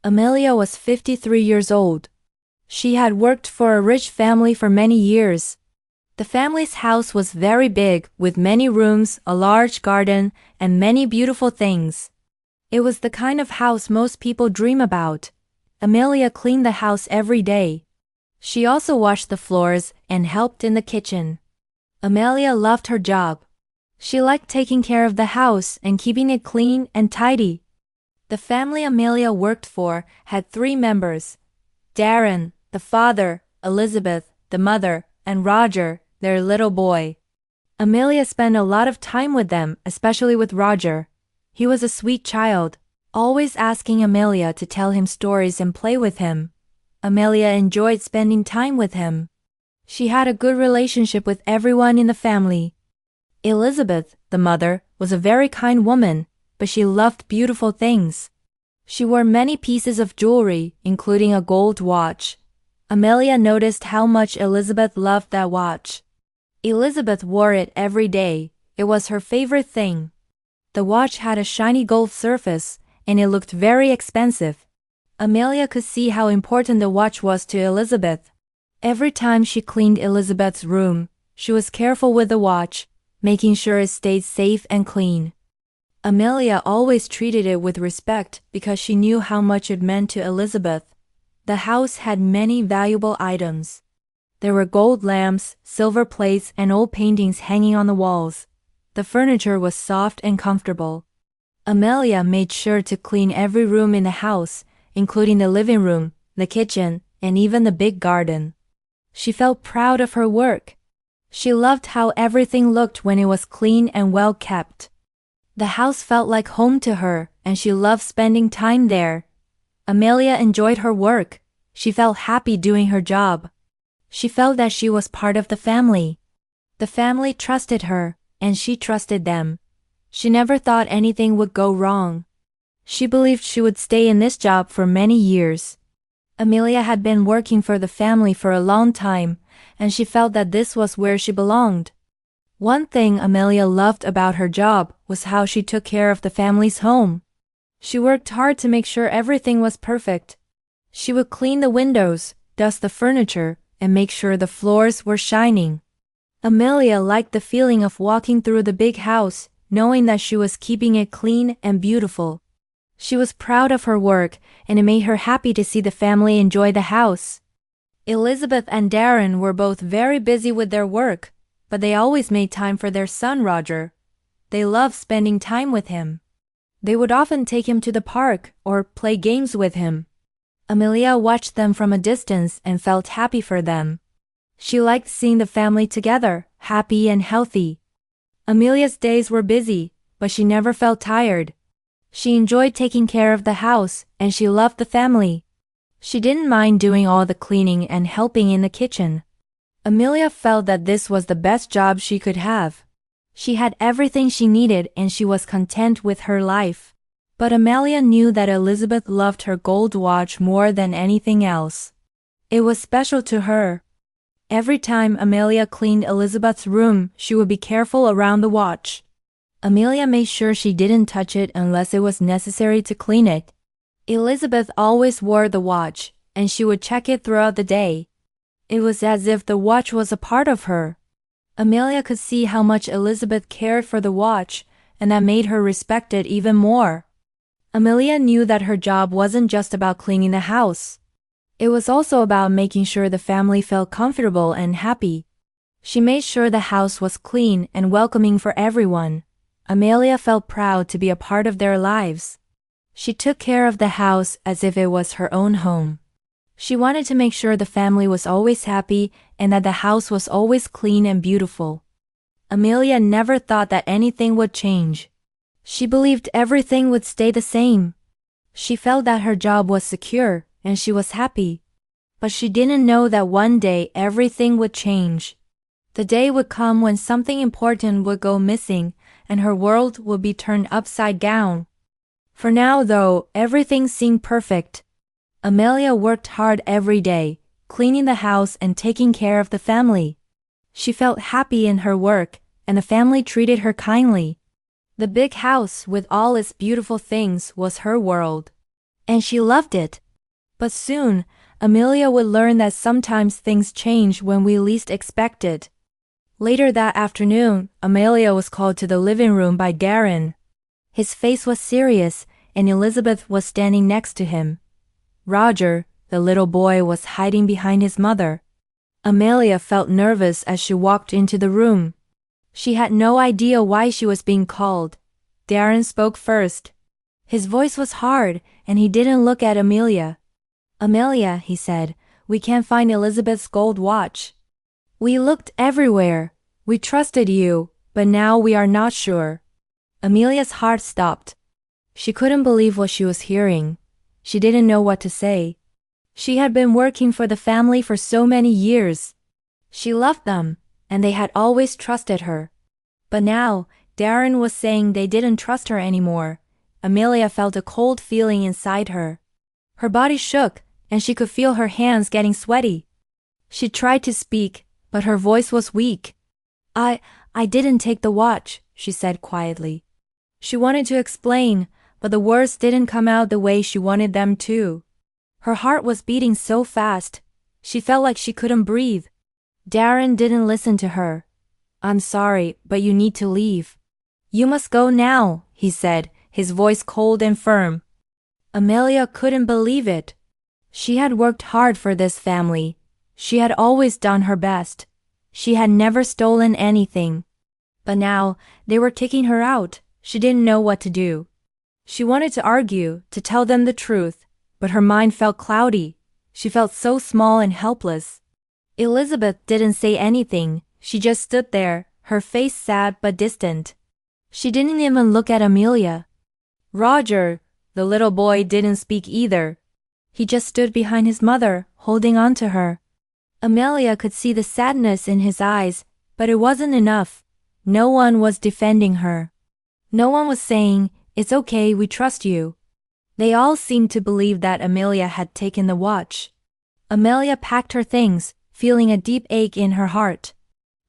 Amelia was 53 years old. She had worked for a rich family for many years. The family's house was very big, with many rooms, a large garden, and many beautiful things. It was the kind of house most people dream about. Amelia cleaned the house every day. She also washed the floors and helped in the kitchen. Amelia loved her job. She liked taking care of the house and keeping it clean and tidy. The family Amelia worked for had 3 members: Darren, the father, Elizabeth, the mother, and Roger, their little boy. Amelia spent a lot of time with them, especially with Roger. He was a sweet child, always asking Amelia to tell him stories and play with him. Amelia enjoyed spending time with him. She had a good relationship with everyone in the family. Elizabeth, the mother, was a very kind woman, but she loved beautiful things. She wore many pieces of jewelry, including a gold watch. Amelia noticed how much Elizabeth loved that watch. Elizabeth wore it every day. It was her favorite thing. The watch had a shiny gold surface, and it looked very expensive. Amelia could see how important the watch was to Elizabeth. Every time she cleaned Elizabeth's room, she was careful with the watch, making sure it stayed safe and clean. Amelia always treated it with respect because she knew how much it meant to Elizabeth. The house had many valuable items. There were gold lamps, silver plates, and old paintings hanging on the walls. The furniture was soft and comfortable. Amelia made sure to clean every room in the house, including the living room, the kitchen, and even the big garden. She felt proud of her work. She loved how everything looked when it was clean and well kept. The house felt like home to her, and she loved spending time there. Amelia enjoyed her work. She felt happy doing her job. She felt that she was part of the family. The family trusted her, and she trusted them. She never thought anything would go wrong. She believed she would stay in this job for many years. Amelia had been working for the family for a long time, and she felt that this was where she belonged. One thing Amelia loved about her job was how she took care of the family's home. She worked hard to make sure everything was perfect. She would clean the windows, dust the furniture, and make sure the floors were shining. Amelia liked the feeling of walking through the big house, knowing that she was keeping it clean and beautiful. She was proud of her work, and it made her happy to see the family enjoy the house. Elizabeth and Darren were both very busy with their work, but they always made time for their son Roger. They loved spending time with him. They would often take him to the park or play games with him. Amelia watched them from a distance and felt happy for them. She liked seeing the family together, happy and healthy. Amelia's days were busy, but she never felt tired. She enjoyed taking care of the house, and she loved the family. She didn't mind doing all the cleaning and helping in the kitchen. Amelia felt that this was the best job she could have. She had everything she needed and she was content with her life. But Amelia knew that Elizabeth loved her gold watch more than anything else. It was special to her. Every time Amelia cleaned Elizabeth's room, she would be careful around the watch. Amelia made sure she didn't touch it unless it was necessary to clean it. Elizabeth always wore the watch, and she would check it throughout the day. It was as if the watch was a part of her. Amelia could see how much Elizabeth cared for the watch, and that made her respect it even more. Amelia knew that her job wasn't just about cleaning the house. It was also about making sure the family felt comfortable and happy. She made sure the house was clean and welcoming for everyone. Amelia felt proud to be a part of their lives. She took care of the house as if it was her own home. She wanted to make sure the family was always happy and that the house was always clean and beautiful. Amelia never thought that anything would change. She believed everything would stay the same. She felt that her job was secure and she was happy. But she didn't know that one day everything would change. The day would come when something important would go missing and her world would be turned upside down. For now, though, everything seemed perfect. Amelia worked hard every day, cleaning the house and taking care of the family. She felt happy in her work, and the family treated her kindly. The big house with all its beautiful things was her world. and she loved it. But soon, Amelia would learn that sometimes things change when we least expect it. Later that afternoon, Amelia was called to the living room by Darren. His face was serious, and Elizabeth was standing next to him. Roger, the little boy, was hiding behind his mother. Amelia felt nervous as she walked into the room. She had no idea why she was being called. Darren spoke first. His voice was hard, and he didn't look at Amelia. "Amelia," he said, "we can't find Elizabeth's gold watch. We looked everywhere. We trusted you, but now we are not sure." Amelia's heart stopped. She couldn't believe what she was hearing. She didn't know what to say. She had been working for the family for so many years. She loved them, and they had always trusted her. But now, Darren was saying they didn't trust her anymore. Amelia felt a cold feeling inside her. Her body shook, and she could feel her hands getting sweaty. She tried to speak, but her voice was weak. I didn't take the watch," she said quietly. She wanted to explain, but the words didn't come out the way she wanted them to. Her heart was beating so fast. She felt like she couldn't breathe. Darren didn't listen to her. "I'm sorry, but you need to leave." "You must go now," he said, his voice cold and firm. Amelia couldn't believe it. She had worked hard for this family. She had always done her best. She had never stolen anything. But now, they were kicking her out. She didn't know what to do. She wanted to argue, to tell them the truth, but her mind felt cloudy. She felt so small and helpless. Elizabeth didn't say anything. She just stood there, her face sad but distant. She didn't even look at Amelia. Roger, the little boy, didn't speak either. He just stood behind his mother, holding on to her. Amelia could see the sadness in his eyes, but it wasn't enough. No one was defending her. No one was saying, "It's okay, we trust you." They all seemed to believe that Amelia had taken the watch. Amelia packed her things, feeling a deep ache in her heart.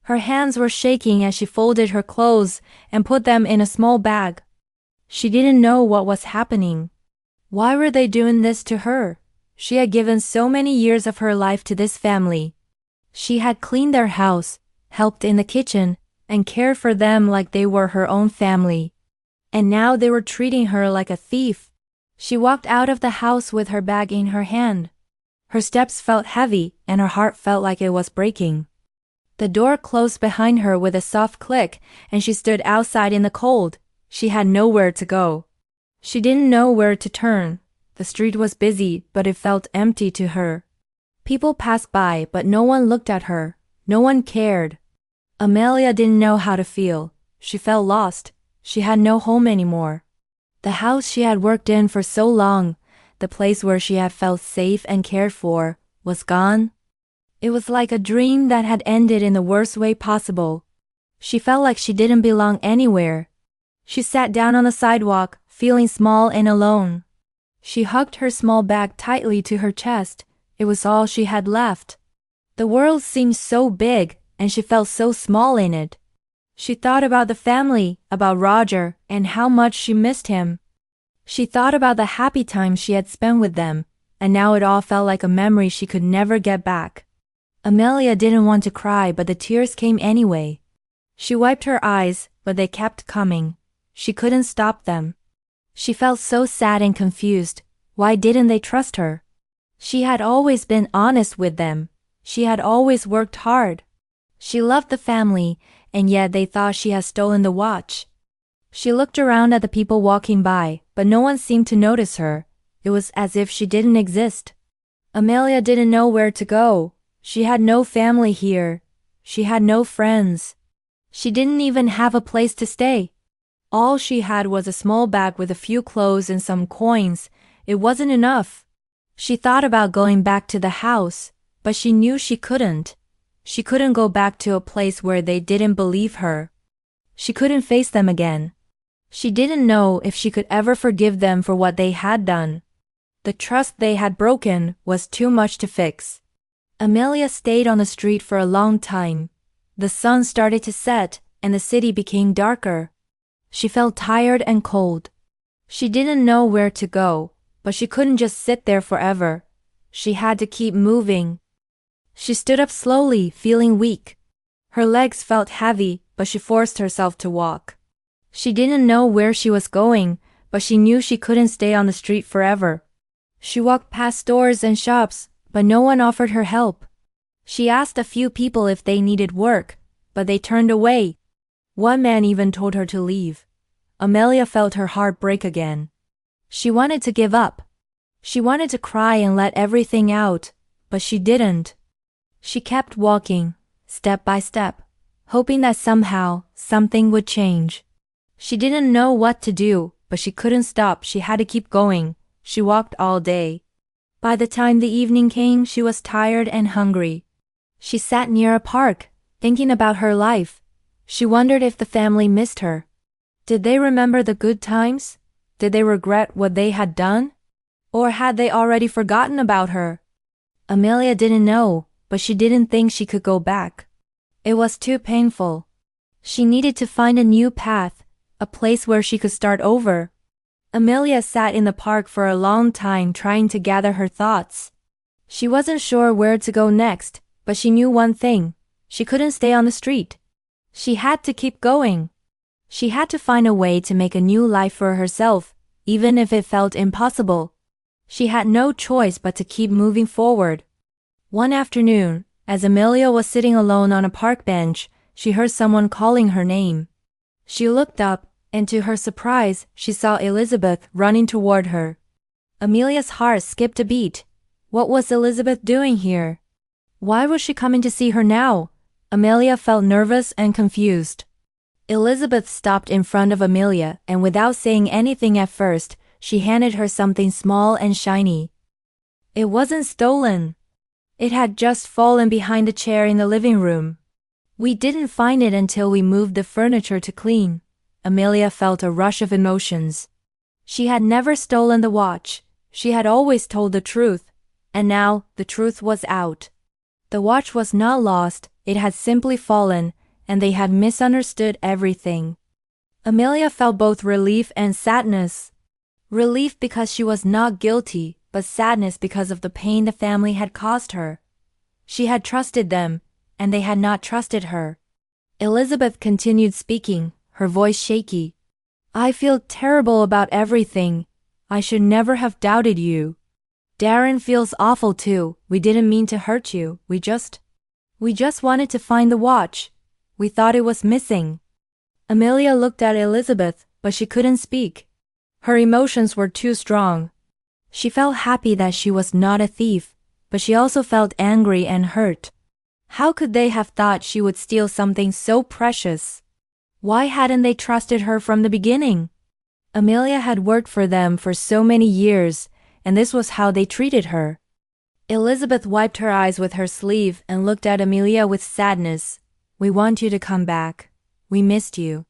Her hands were shaking as she folded her clothes and put them in a small bag. She didn't know what was happening. Why were they doing this to her? She had given so many years of her life to this family. She had cleaned their house, helped in the kitchen, and cared for them like they were her own family. And now they were treating her like a thief. She walked out of the house with her bag in her hand. Her steps felt heavy, and her heart felt like it was breaking. The door closed behind her with a soft click, and she stood outside in the cold. She had nowhere to go. She didn't know where to turn. The street was busy, but it felt empty to her. People passed by, but no one looked at her. No one cared. Amelia didn't know how to feel. She felt lost. She had no home anymore. The house she had worked in for so long, the place where she had felt safe and cared for, was gone. It was like a dream that had ended in the worst way possible. She felt like she didn't belong anywhere. She sat down on the sidewalk, feeling small and alone. She hugged her small bag tightly to her chest. It was all she had left. The world seemed so big, and she felt so small in it. She thought about the family, about Roger, and how much she missed him. She thought about the happy times she had spent with them, and now it all felt like a memory she could never get back. Amelia didn't want to cry, but the tears came anyway. She wiped her eyes, but they kept coming. She couldn't stop them. She felt so sad and confused. Why didn't they trust her? She had always been honest with them. She had always worked hard. She loved the family, and yet they thought she had stolen the watch. She looked around at the people walking by, but no one seemed to notice her. It was as if she didn't exist. Amelia didn't know where to go. She had no family here. She had no friends. She didn't even have a place to stay. All she had was a small bag with a few clothes and some coins. It wasn't enough. She thought about going back to the house, but she knew she couldn't. She couldn't go back to a place where they didn't believe her. She couldn't face them again. She didn't know if she could ever forgive them for what they had done. The trust they had broken was too much to fix. Amelia stayed on the street for a long time. The sun started to set, and the city became darker. She felt tired and cold. She didn't know where to go, But she couldn't just sit there forever. She had to keep moving. She stood up slowly, feeling weak. Her legs felt heavy, but she forced herself to walk. She didn't know where she was going, but she knew she couldn't stay on the street forever. She walked past stores and shops, but no one offered her help. She asked a few people if they needed work, but they turned away. One man even told her to leave. Amelia felt her heart break again. She wanted to give up. She wanted to cry and let everything out, but she didn't. She kept walking, step by step, hoping that somehow, something would change. She didn't know what to do, but she couldn't stop. She had to keep going. She walked all day. By the time the evening came, she was tired and hungry. She sat near a park, thinking about her life. She wondered if the family missed her. Did they remember the good times? Did they regret what they had done? Or had they already forgotten about her? Amelia didn't know, but she didn't think she could go back. It was too painful. She needed to find a new path, a place where she could start over. Amelia sat in the park for a long time trying to gather her thoughts. She wasn't sure where to go next, but she knew one thing. She couldn't stay on the street. She had to keep going. She had to find a way to make a new life for herself, even if it felt impossible. She had no choice but to keep moving forward. One afternoon, as Amelia was sitting alone on a park bench, she heard someone calling her name. She looked up, and to her surprise, she saw Elizabeth running toward her. Amelia's heart skipped a beat. What was Elizabeth doing here? Why was she coming to see her now? Amelia felt nervous and confused. Elizabeth stopped in front of Amelia, and without saying anything at first, she handed her something small and shiny. It wasn't stolen. It had just fallen behind the chair in the living room. We didn't find it until we moved the furniture to clean. Amelia felt a rush of emotions. She had never stolen the watch. She had always told the truth. And now, the truth was out. The watch was not lost, it had simply fallen, and they had misunderstood everything. Amelia felt both relief and sadness. Relief because she was not guilty, but sadness because of the pain the family had caused her. She had trusted them, and they had not trusted her. Elizabeth continued speaking, her voice shaky. I feel terrible about everything. I should never have doubted you. Darren feels awful too. We didn't mean to hurt you. We just wanted to find the watch. We thought it was missing. Amelia looked at Elizabeth, but she couldn't speak. Her emotions were too strong. She felt happy that she was not a thief, but she also felt angry and hurt. How could they have thought she would steal something so precious? Why hadn't they trusted her from the beginning? Amelia had worked for them for so many years, and this was how they treated her. Elizabeth wiped her eyes with her sleeve and looked at Amelia with sadness. We want you to come back. We missed you.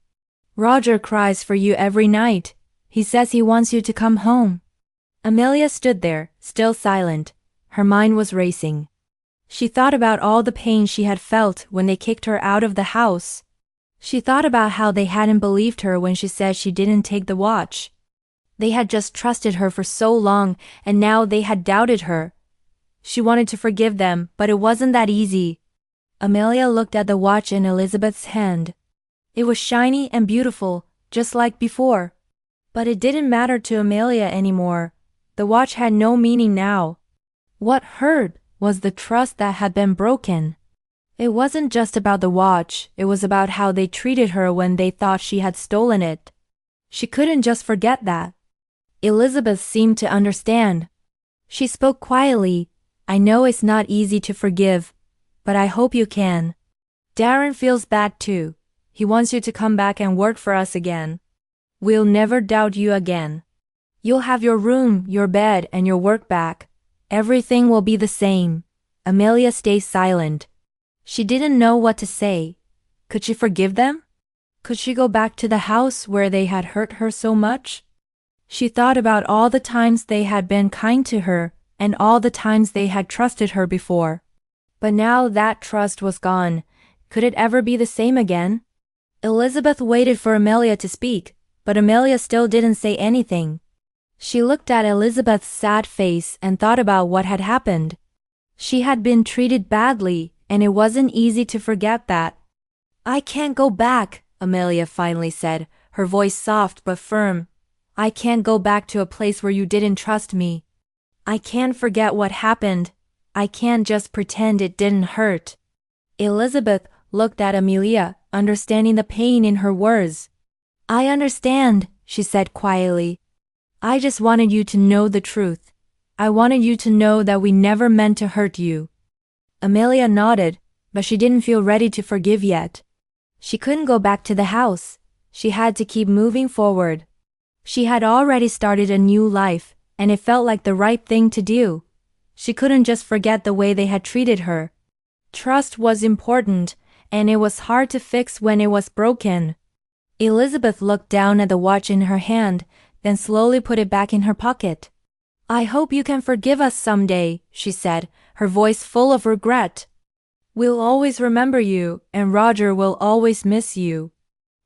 Roger cries for you every night. He says he wants you to come home. Amelia stood there, still silent. Her mind was racing. She thought about all the pain she had felt when they kicked her out of the house. She thought about how they hadn't believed her when she said she didn't take the watch. They had just trusted her for so long, and now they had doubted her. She wanted to forgive them, but it wasn't that easy. Amelia looked at the watch in Elizabeth's hand. It was shiny and beautiful, just like before. But it didn't matter to Amelia anymore. The watch had no meaning now. What hurt was the trust that had been broken. It wasn't just about the watch, it was about how they treated her when they thought she had stolen it. She couldn't just forget that. Elizabeth seemed to understand. She spoke quietly. I know it's not easy to forgive, but I hope you can. Darren feels bad too. He wants you to come back and work for us again. We'll never doubt you again. You'll have your room, your bed, and your work back. Everything will be the same. Amelia stayed silent. She didn't know what to say. Could she forgive them? Could she go back to the house where they had hurt her so much? She thought about all the times they had been kind to her, and all the times they had trusted her before. But now that trust was gone. Could it ever be the same again? Elizabeth waited for Amelia to speak, but Amelia still didn't say anything. She looked at Elizabeth's sad face and thought about what had happened. She had been treated badly, and it wasn't easy to forget that. "I can't go back," Amelia finally said, her voice soft but firm. "I can't go back to a place where you didn't trust me. I can't forget what happened. I can't just pretend it didn't hurt." Elizabeth looked at Amelia, understanding the pain in her words. "I understand," she said quietly. "I just wanted you to know the truth. I wanted you to know that we never meant to hurt you." Amelia nodded, but she didn't feel ready to forgive yet. She couldn't go back to the house. She had to keep moving forward. She had already started a new life, and it felt like the right thing to do. She couldn't just forget the way they had treated her. Trust was important, and it was hard to fix when it was broken. Elizabeth looked down at the watch in her hand, then slowly put it back in her pocket. "I hope you can forgive us someday," she said, her voice full of regret. "We'll always remember you, and Roger will always miss you."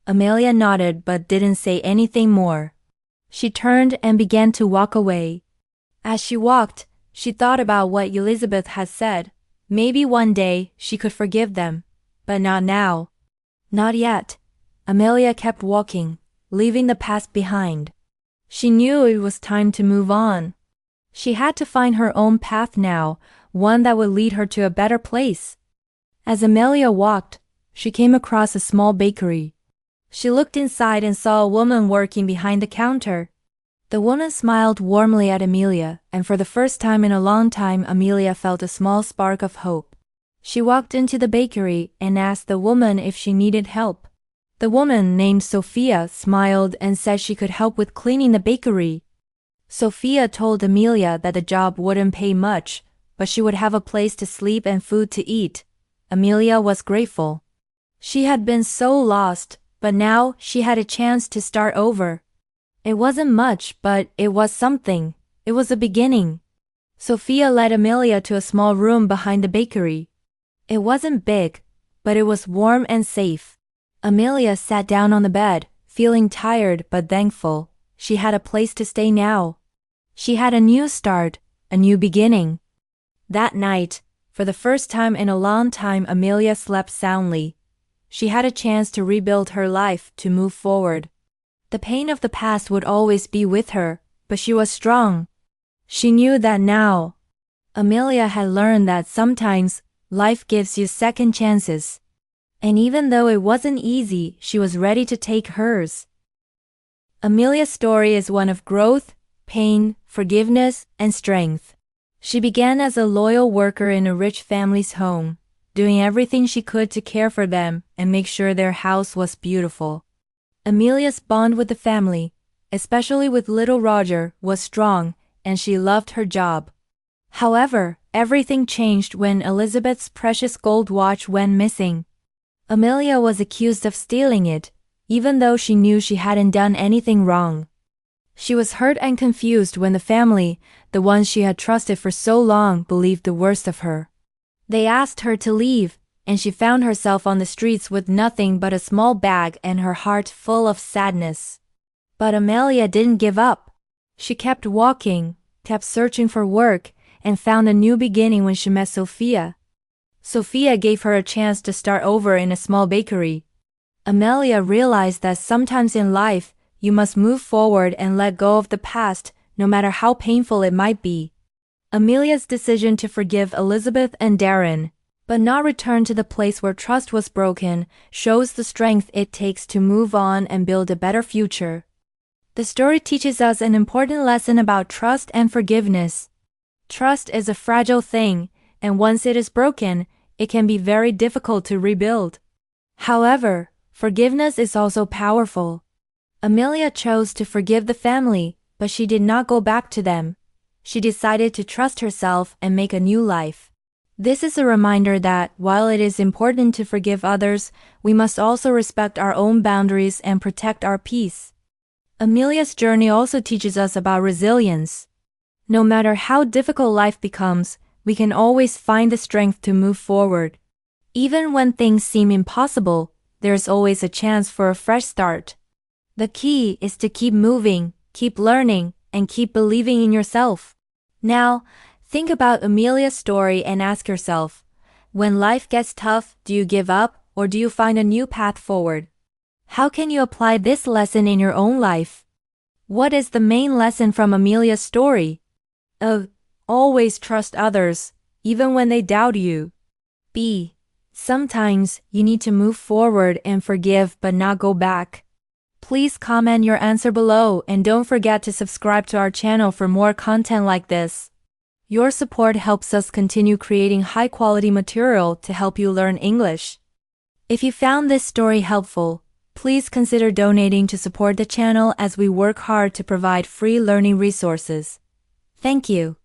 Amelia nodded but didn't say anything more. She turned and began to walk away. As she walked, she thought about what Elizabeth had said. Maybe one day she could forgive them, but not now. Not yet. Amelia kept walking, leaving the past behind. She knew it was time to move on. She had to find her own path now, one that would lead her to a better place. As Amelia walked, she came across a small bakery. She looked inside and saw a woman working behind the counter. The woman smiled warmly at Amelia, and for the first time in a long time, Amelia felt a small spark of hope. She walked into the bakery and asked the woman if she needed help. The woman, named Sophia, smiled and said she could help with cleaning the bakery. Sophia told Amelia that the job wouldn't pay much, but she would have a place to sleep and food to eat. Amelia was grateful. She had been so lost, but now she had a chance to start over. It wasn't much, but it was something. It was a beginning. Sophia led Amelia to a small room behind the bakery. It wasn't big, but it was warm and safe. Amelia sat down on the bed, feeling tired but thankful. She had a place to stay now. She had a new start, a new beginning. That night, for the first time in a long time, Amelia slept soundly. She had a chance to rebuild her life, to move forward. The pain of the past would always be with her, but she was strong. She knew that now. Amelia had learned that sometimes life gives you second chances. And even though it wasn't easy, she was ready to take hers. Amelia's story is one of growth, pain, forgiveness, and strength. She began as a loyal worker in a rich family's home, doing everything she could to care for them and make sure their house was beautiful. Amelia's bond with the family, especially with little Roger, was strong, and she loved her job. However, everything changed when Elizabeth's precious gold watch went missing. Amelia was accused of stealing it, even though she knew she hadn't done anything wrong. She was hurt and confused when the family, the ones she had trusted for so long, believed the worst of her. They asked her to leave, and she found herself on the streets with nothing but a small bag and her heart full of sadness. But Amelia didn't give up. She kept walking, kept searching for work, and found a new beginning when she met Sophia. Sophia gave her a chance to start over in a small bakery. Amelia realized that sometimes in life, you must move forward and let go of the past, no matter how painful it might be. Amelia's decision to forgive Elizabeth and Darren, but not return to the place where trust was broken, shows the strength it takes to move on and build a better future. The story teaches us an important lesson about trust and forgiveness. Trust is a fragile thing, and once it is broken, it can be very difficult to rebuild. However, forgiveness is also powerful. Amelia chose to forgive the family, but she did not go back to them. She decided to trust herself and make a new life. This is a reminder that, while it is important to forgive others, we must also respect our own boundaries and protect our peace. Amelia's journey also teaches us about resilience. No matter how difficult life becomes, we can always find the strength to move forward. Even when things seem impossible, there's always a chance for a fresh start. The key is to keep moving, keep learning, and keep believing in yourself. Now, think about Amelia's story and ask yourself, when life gets tough, do you give up or do you find a new path forward? How can you apply this lesson in your own life? What is the main lesson from Amelia's story? A. Always trust others, even when they doubt you. B. Sometimes you need to move forward and forgive but not go back. Please comment your answer below and don't forget to subscribe to our channel for more content like this. Your support helps us continue creating high-quality material to help you learn English. If you found this story helpful, please consider donating to support the channel as we work hard to provide free learning resources. Thank you.